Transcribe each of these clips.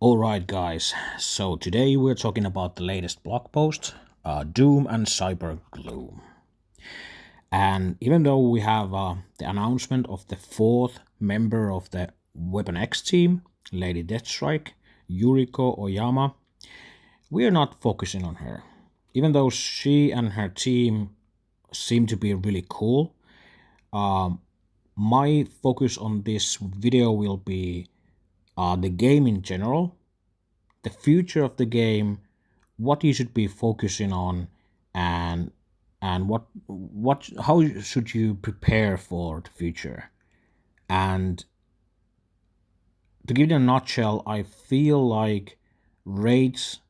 Alright, guys, so today we're talking about the latest blog post, Doom and Cyber Gloom. And even though we have the announcement of the fourth member of the Weapon X team, Lady Deathstrike, Yuriko Oyama, we are not focusing on her. Even though she and her team seem to be really cool, my focus on this video will be the game in general, the future of the game, what you should be focusing on, and what how should you prepare for the future. And to give it a nutshell, I feel like raids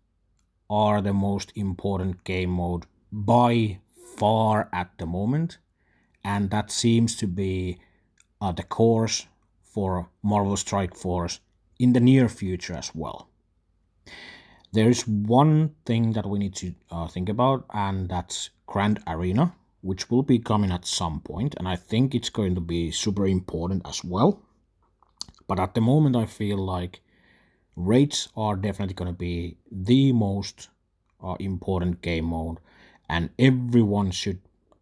are the most important game mode by far at the moment, and that seems to be the course for Marvel Strike Force in the near future as well. There is one thing that we need to think about, and that's Grand Arena, which will be coming at some point, and I think it's going to be super important as well. But at the moment, I feel like raids are definitely going to be the most important game mode, and everyone should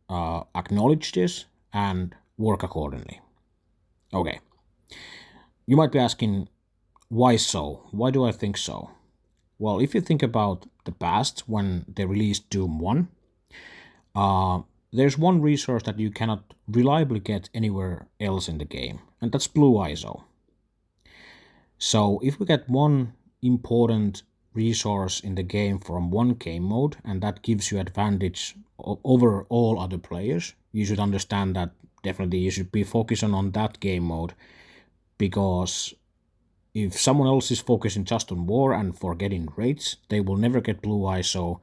acknowledge this and work accordingly. Okay, you might be asking, why so? Why do I think so? Well, if you think about the past when they released Doom 1, there's one resource that you cannot reliably get anywhere else in the game, and that's Blue ISO. So if we get one important resource in the game from one game mode, and that gives you advantage over all other players, you should understand that definitely you should be focusing on that game mode, because if someone else is focusing just on war and forgetting raids, they will never get Blue ISO,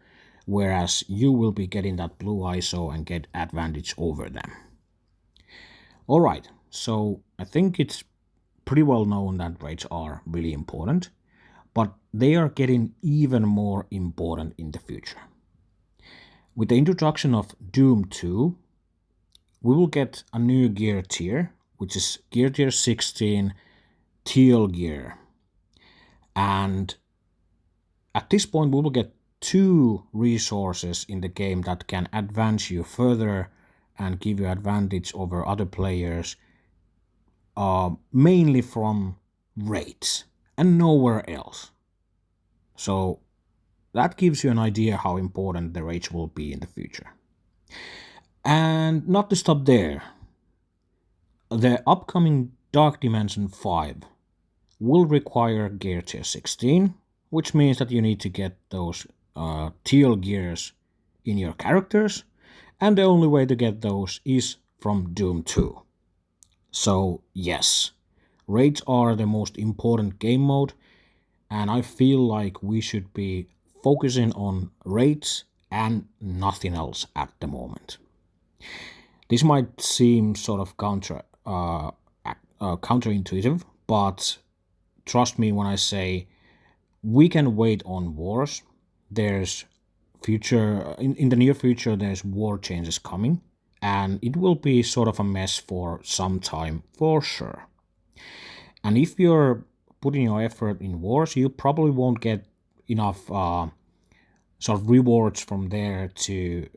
whereas you will be getting that Blue ISO and get advantage over them. Alright, so I think it's pretty well known that raids are really important, but they are getting even more important in the future. With the introduction of Doom 2, we will get a new gear tier, which is Gear Tier 16 Teal Gear. And at this point, we will get two resources in the game that can advance you further and give you advantage over other players, mainly from raids and nowhere else. So that gives you an idea how important the raids will be in the future. And not to stop there, the upcoming Dark Dimension 5 will require Gear Tier 16, which means that you need to get those teal gears in your characters, and the only way to get those is from Doom 2. So yes, raids are the most important game mode, and I feel like we should be focusing on raids and nothing else at the moment. This might seem sort of counterintuitive, but trust me when I say we can wait on wars. There's in the near future, there's war changes coming, and it will be sort of a mess for some time for sure. And if you're putting your effort in wars, you probably won't get enough sort of rewards from there to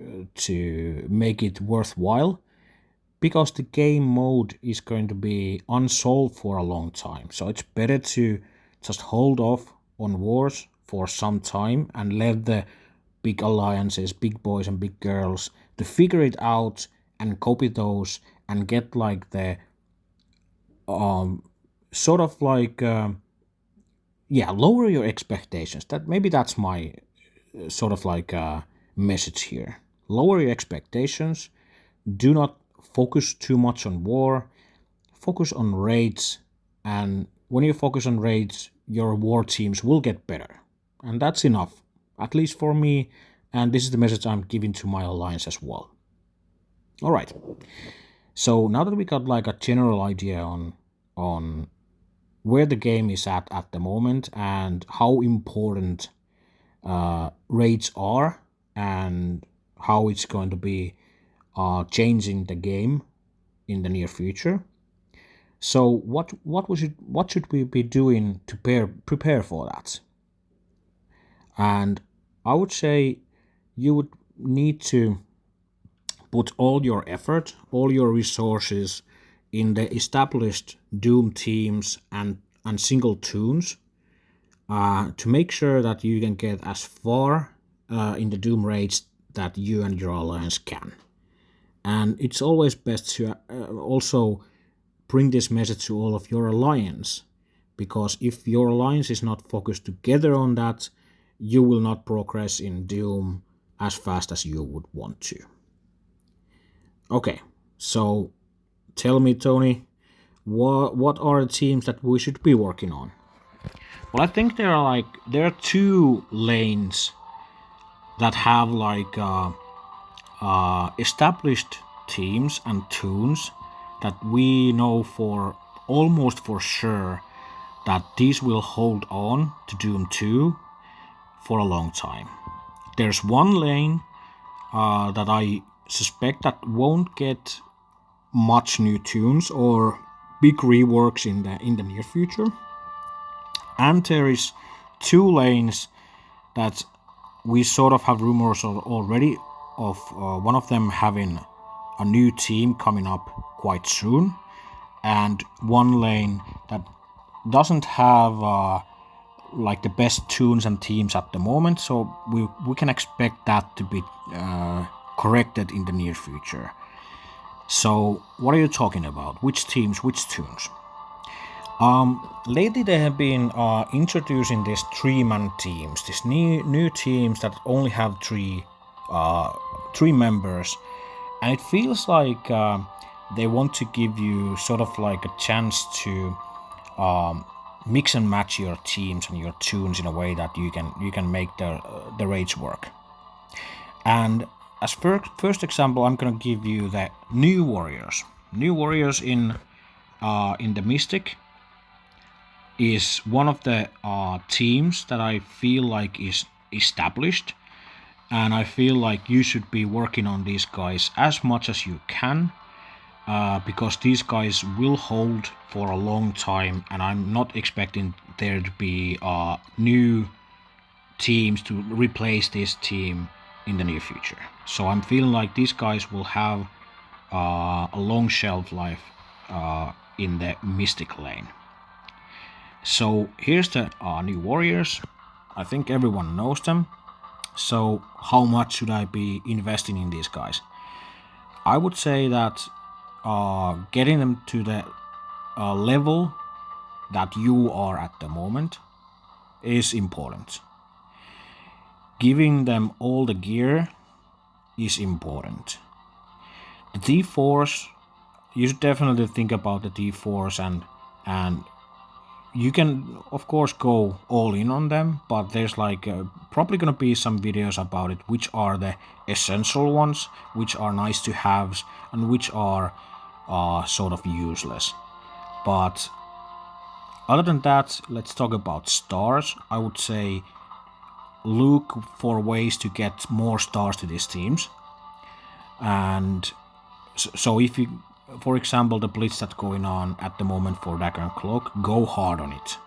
make it worthwhile, because the game mode is going to be unsolved for a long time. So it's better to just hold off on wars for some time and let the big alliances, big boys and big girls, to figure it out and copy those and get like the sort of like lower your expectations. That's my sort of like message here. Lower your expectations. Do not focus too much on war. Focus on raids, and when you focus on raids, your war teams will get better, and that's enough, at least for me. And this is the message I'm giving to my alliance as well. All right. So now that we got like a general idea on where the game is at the moment and how important raids are and how it's going to be changing the game in the near future, So what should we be doing to prepare for that? And I would say you would need to put all your effort, all your resources in the established Doom teams and single tunes to make sure that you can get as far in the Doom raids that you and your alliance can. And it's always best to also bring this message to all of your alliance, because if your alliance is not focused together on that, you will not progress in Doom as fast as you would want to. Okay, so tell me, Tony, what are the teams that we should be working on? Well, I think there are two lanes that have established teams and tunes that we know for almost for sure that these will hold on to Doom 2 for a long time. There's one lane that I suspect that won't get much new tunes or big reworks in the near future, and there is two lanes that we sort of have rumors already of one of them having a new team coming up quite soon, and one lane that doesn't have like the best tunes and teams at the moment, so we can expect that to be corrected in the near future. So what are you talking about? Which teams, which tunes? Lately they have been introducing these three-man teams, these new teams that only have three members, and it feels like they want to give you sort of like a chance to mix and match your teams and your tunes in a way that you can make the raids work. And as first example, I'm gonna give you the new warriors. New warriors in the Mystic is one of the teams that I feel like is established, and I feel like you should be working on these guys as much as you can, because these guys will hold for a long time, and I'm not expecting there to be new teams to replace this team in the near future. So I'm feeling like these guys will have a long shelf life in the Mystic lane. So here's the new warriors. I think everyone knows them. So how much should I be investing in these guys? I would say that getting them to the level that you are at the moment is important. Giving them all the gear is important. The D4s, you should definitely think about the D4s, and you can of course go all in on them, but there's like probably gonna be some videos about it, which are the essential ones, which are nice to haves, and which are sort of useless. But other than that, let's talk about stars. I would say look for ways to get more stars to these teams. And so if you, for example, the blitz that's going on at the moment for Dagger and Cloak, go hard on it.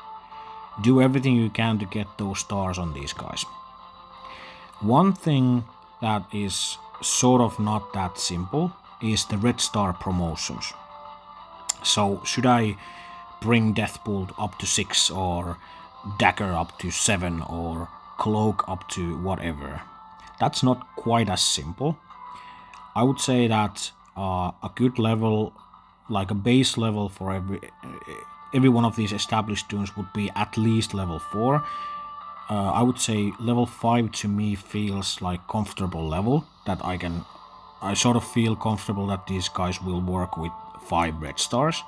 Do everything you can to get those stars on these guys. One thing that is sort of not that simple is the red star promotions. So should I bring Deathbolt up to 6 or Dagger up to 7 or Cloak up to whatever? That's not quite as simple. I would say that a good level, like a base level for every one of these established tunes would be at least level 4. I would say level 5 to me feels like comfortable level that I sort of feel comfortable that these guys will work with 5 red stars.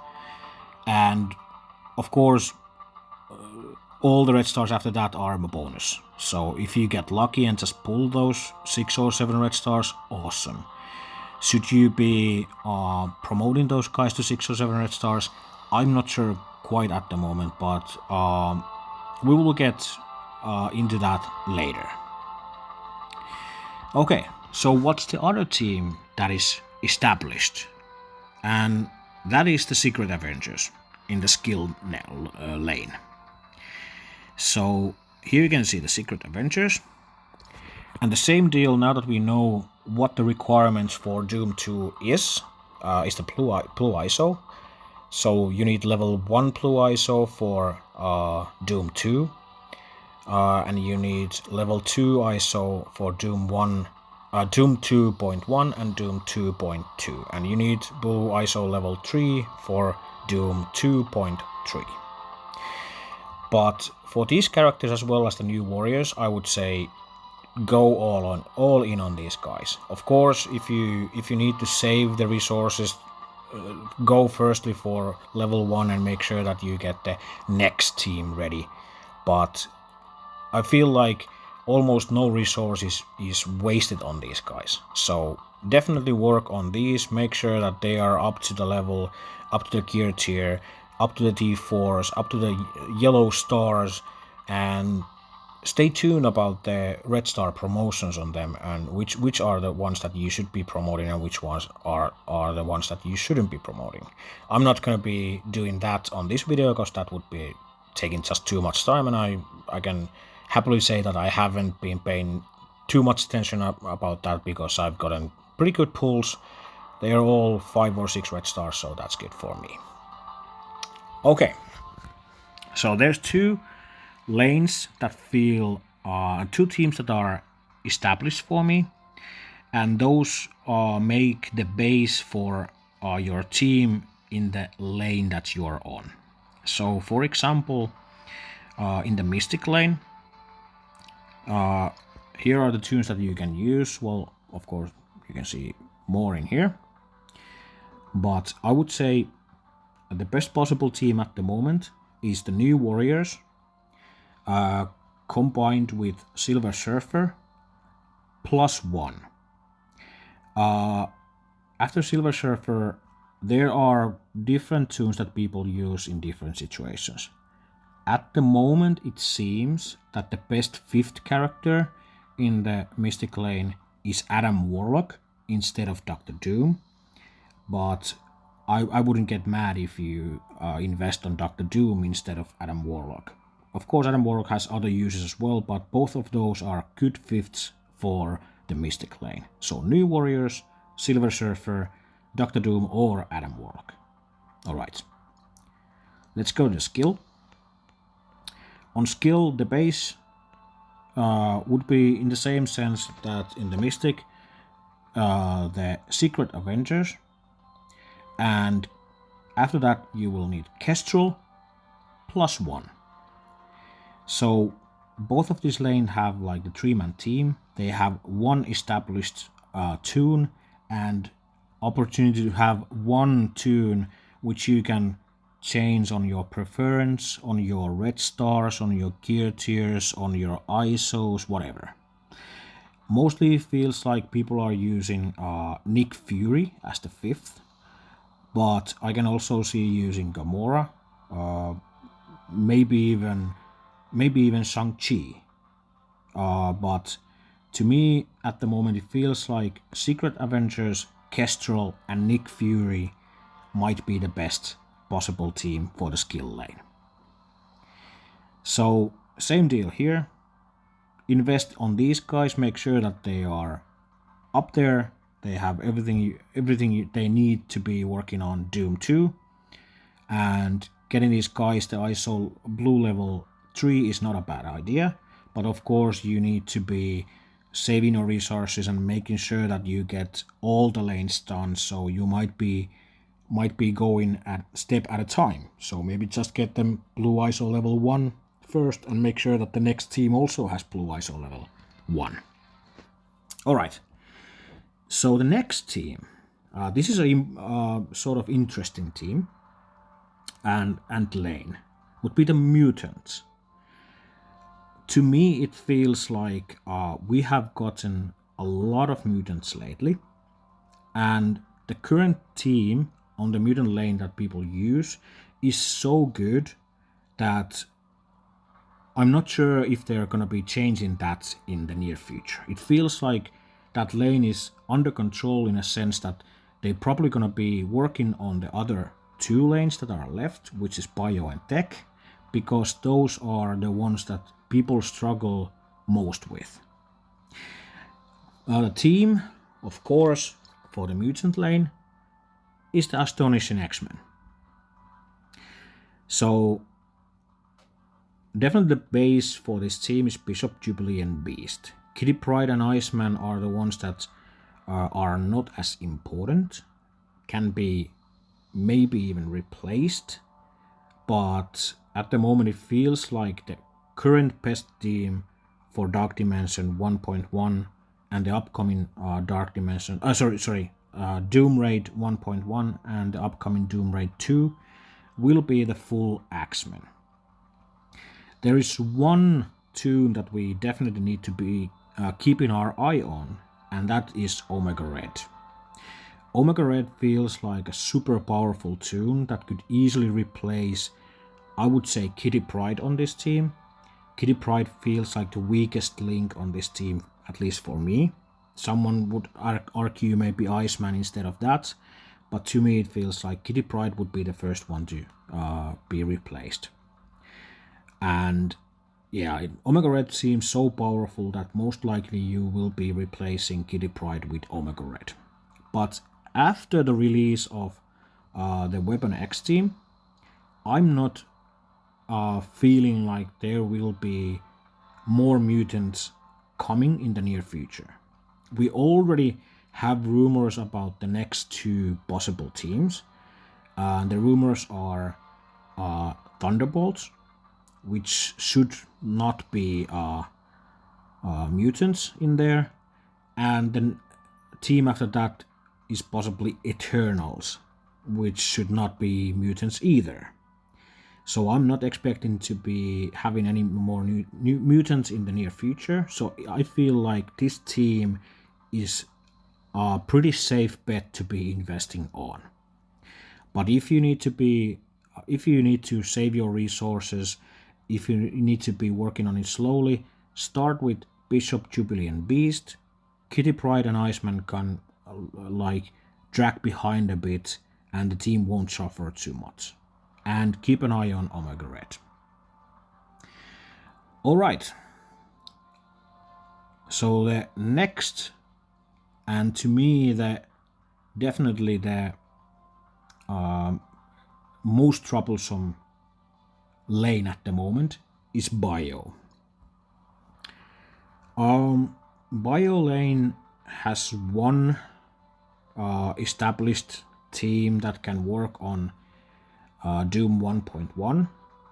And of course all the red stars after that are a bonus. So if you get lucky and just pull those 6 or 7 red stars, awesome. Should you be promoting those guys to 6 or 7 red stars? I'm not sure quite at the moment, but we will get into that later. Okay, so what's the other team that is established? And that is the secret Avengers in the skill lane. So here you can see the secret Avengers. And the same deal, now that we know what the requirements for Doom 2 is the blue ISO. So you need level 1 blue ISO for Doom 2. And you need level 2 ISO for Doom 2.1 and Doom 2.2. And you need blue ISO level 3 for Doom 2.3. But for these characters as well as the new warriors, I would say go all in on these guys. Of course, if you need to save the resources, go firstly for level 1 and make sure that you get the next team ready. But I feel like almost no resources is wasted on these guys. So definitely work on these, make sure that they are up to the level, up to the gear tier, up to the T4s, up to the yellow stars, and stay tuned about the red star promotions on them and which are the ones that you should be promoting and which ones are the ones that you shouldn't be promoting. I'm not going to be doing that on this video because that would be taking just too much time, and I can happily say that I haven't been paying too much attention about that because I've gotten pretty good pulls. They are all 5 or 6 red stars, so that's good for me. Okay, so there's two lanes that feel two teams that are established for me, and those make the base for your team in the lane that you're on. So for example, in the Mystic lane, here are the tunes that you can use. Well, of course you can see more in here, but I would say the best possible team at the moment is the new warriors combined with Silver Surfer +1. After Silver Surfer, there are different tunes that people use in different situations. At the moment, it seems that the best 5th character in the Mystic lane is Adam Warlock instead of Dr. Doom, but I wouldn't get mad if you invest on Dr. Doom instead of Adam Warlock. Of course, Adam Warlock has other uses as well, but both of those are good 5ths for the Mystic lane. So New Warriors, Silver Surfer, Dr. Doom or Adam Warlock. Alright, let's go to skill. On skill, the base would be in the same sense that in the Mystic, the Secret Avengers, and after that you will need Kestrel +1. So both of these lanes have like the 3-man team. They have one established tune and opportunity to have one tune which you can change on your preference, on your red stars, on your gear tiers, on your ISOs, whatever. Mostly it feels like people are using Nick Fury as the 5th, but I can also see using Gamora, maybe even Shang-Chi. But to me, at the moment, it feels like Secret Avengers, Kestrel, and Nick Fury might be the best possible team for the skill lane. So, same deal here. Invest on these guys, make sure that they are up there. They have everything they need to be working on Doom 2. And getting these guys the ISO blue level 3 is not a bad idea. But of course you need to be saving your resources and making sure that you get all the lanes done. So you might be going at step at a time. So maybe just get them blue ISO level 1 first and make sure that the next team also has blue ISO level 1. Alright, so the next team, this is a sort of interesting team and lane, would be the Mutants. To me it feels like we have gotten a lot of mutants lately, and the current team on the mutant lane that people use is so good that I'm not sure if they're gonna be changing that in the near future. It feels like that lane is under control in a sense that They're probably gonna be working on the other two lanes that are left, which is bio and tech, because those are the ones that people struggle most with. The team, of course, for the mutant lane is the Astonishing X-Men. So definitely the base for this team is Bishop, Jubilee and Beast. Kitty Pryde and Iceman are the ones that are not as important, can be maybe even replaced, but at the moment it feels like the current best team for Dark Dimension 1.1 and the upcoming Doom Raid 1.1 and the upcoming Doom Raid 2 will be the full X-Men. There is one tune that we definitely need to be keeping our eye on, and that is Omega Red. Omega Red feels like a super powerful tune that could easily replace, I would say, Kitty Pryde on this team. Kitty Pryde feels like the weakest link on this team, at least for me. Someone would argue maybe Iceman instead of that, but to me it feels like Kitty Pryde would be the first one to be replaced. And yeah, Omega Red seems so powerful that most likely you will be replacing Kitty Pryde with Omega Red. But after the release of the Weapon X team, I'm not feeling like there will be more mutants coming in the near future. We already have rumors about the next two possible teams. The rumors are Thunderbolts, which should not be mutants in there, and the team after that is possibly Eternals, which should not be mutants either. So I'm not expecting to be having any more new mutants in the near future. So I feel like this team is a pretty safe bet to be investing on. But if you need to save your resources, if you need to be working on it slowly, start with Bishop, Jubilee and Beast. Kitty Pryde and Iceman can drag behind a bit and the team won't suffer too much. And keep an eye on Omega Red. Alright. So the next, and to me definitely the most troublesome lane at the moment is Bio. Biolane has one established team that can work on Doom 1.1,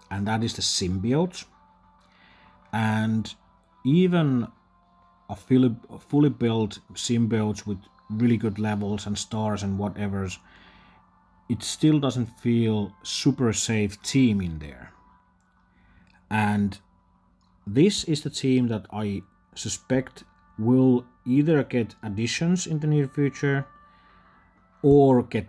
and that is the Symbiotes. And even a fully built Symbiotes with really good levels and stars and whatevers, it still doesn't feel super safe team in there. And this is the team that I suspect will either get additions in the near future or get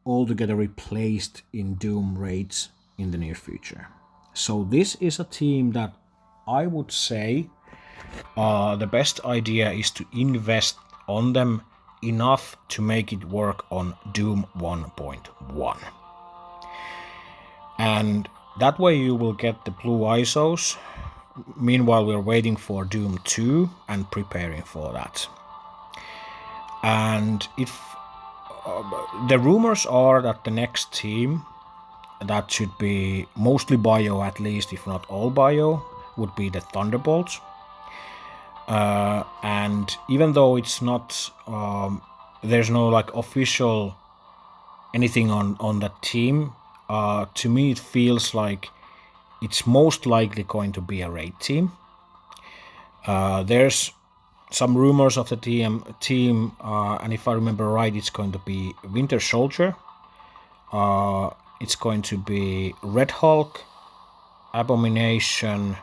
altogether replaced in Doom raids in the near future. So this is a team that I would say the best idea is to invest on them enough to make it work on Doom 1.1. And that way you will get the blue ISOs. Meanwhile, we're waiting for Doom 2 and preparing for that. And if the rumors are that the next team, that should be mostly bio at least, if not all bio, would be the Thunderbolts. And even though it's not, there's no official anything on that team, to me it feels like it's most likely going to be a raid team. There's some rumors of the team, and if I remember right, it's going to be Winter Soldier. It's going to be Red Hulk, Abomination,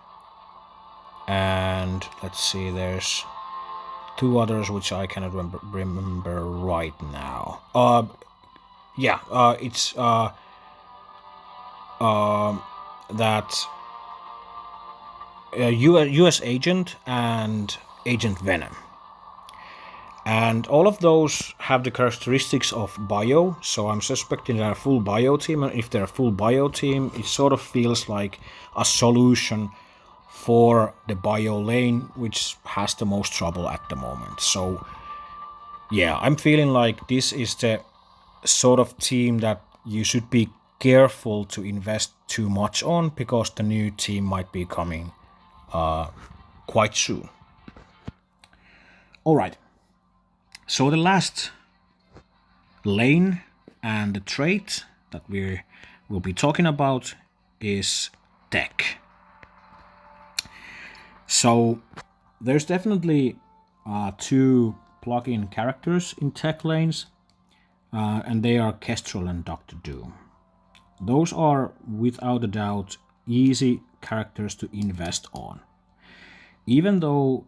and let's see, there's two others which I cannot remember right now. It's that US Agent and Agent Venom. And all of those have the characteristics of bio, so I'm suspecting they're a full bio team, and if they're a full bio team, it sort of feels like a solution for the Biolane, which has the most trouble at the moment. So yeah, I'm feeling like this is the sort of team that you should be careful to invest too much on, because the new team might be coming quite soon. Alright, so the last lane and the trait that we will be talking about is tech. So there's definitely two plug-in characters in tech lanes, and they are Kestrel and Doctor Doom. Those are without a doubt easy characters to invest on. Even though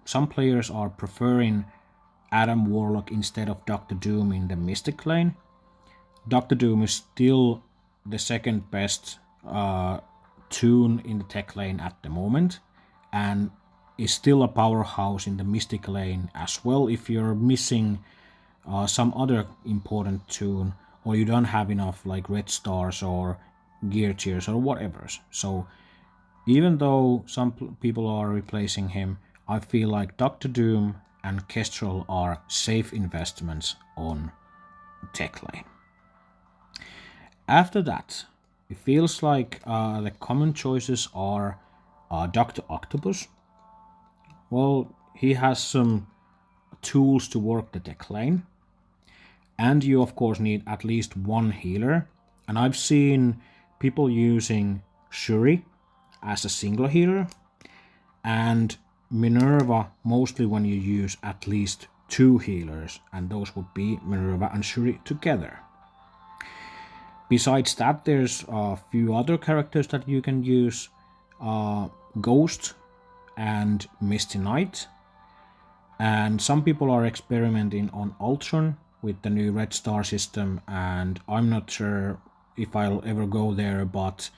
some players are preferring Adam Warlock instead of Doctor Doom in the Mystic lane, Doctor Doom is still the second best toon in the tech lane at the moment, and is still a powerhouse in the Mystic lane as well if you're missing some other important toon, or you don't have enough like red stars or gear tiers or whatever. So even though some people are replacing him, I feel like Doctor Doom and Kestrel are safe investments on tech lane. After that, it feels like the common choices are Dr. Octopus. Well, he has some tools to work the tech lane, and you of course need at least one healer. And I've seen people using Shuri as a single healer, and Minerva mostly when you use at least two healers, and those would be Minerva and Shuri together. Besides that, there's a few other characters that you can use, Ghost and Misty Knight, and some people are experimenting on Ultron with the new Red Star system, and I'm not sure if I'll ever go there, but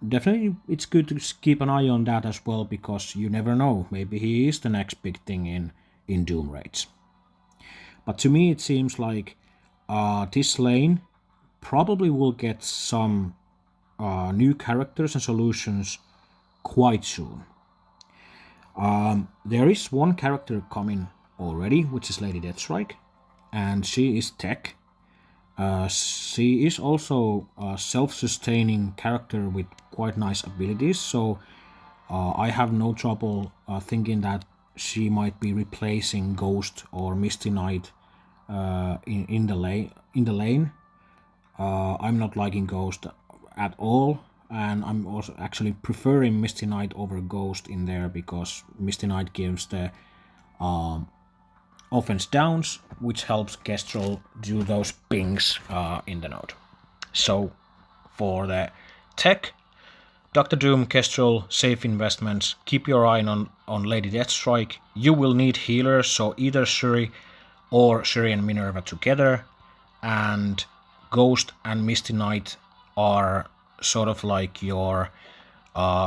definitely it's good to keep an eye on that as well, because you never know, maybe he is the next big thing in Doom raids. But to me it seems like this lane probably will get some new characters and solutions quite soon. There is one character coming already, which is Lady Deathstrike, and she is tech. She is also a self-sustaining character with quite nice abilities, so I have no trouble thinking that she might be replacing Ghost or Misty Knight in the lane. I'm not liking Ghost at all, and I'm also actually preferring Misty Knight over Ghost in there, because Misty Knight gives the offense downs, which helps Kestrel do those pings in the node. So for the tech, Doctor Doom, Kestrel, safe investments. Keep your eye on Lady Deathstrike. You will need healers, so either Shuri or Shuri and Minerva together, and Ghost and Misty Knight are sort of like your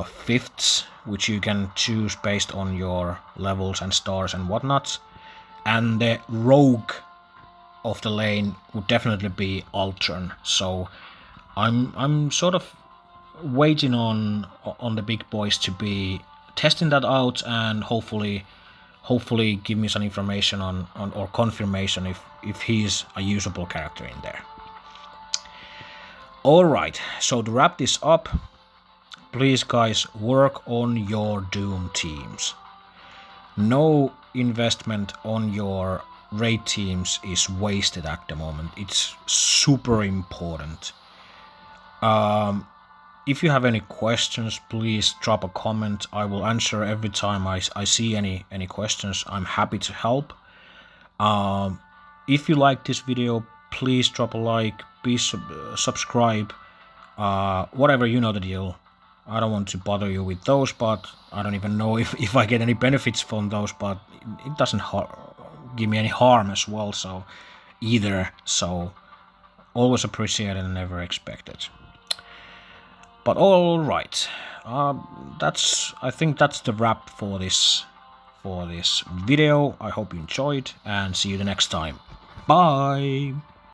fifths, which you can choose based on your levels and stars and whatnot. And the rogue of the lane would definitely be Ultron. So I'm sort of waiting on the big boys to be testing that out, and hopefully give me some information on or confirmation if he's a usable character in there. Alright, so to wrap this up, please guys, work on your Doom teams. No investment on your raid teams is wasted at the moment. It's super important. If you have any questions, please drop a comment. I will answer every time I see any questions. I'm happy to help. If you like this video, please drop a like, please subscribe, whatever, you know the deal. I don't want to bother you with those, but I don't even know if I get any benefits from those, but it doesn't give me any harm as well, so either. So always appreciated and never expected. But all right, I think that's the wrap for this for this video. I hope you enjoyed and see you the next time. Bye.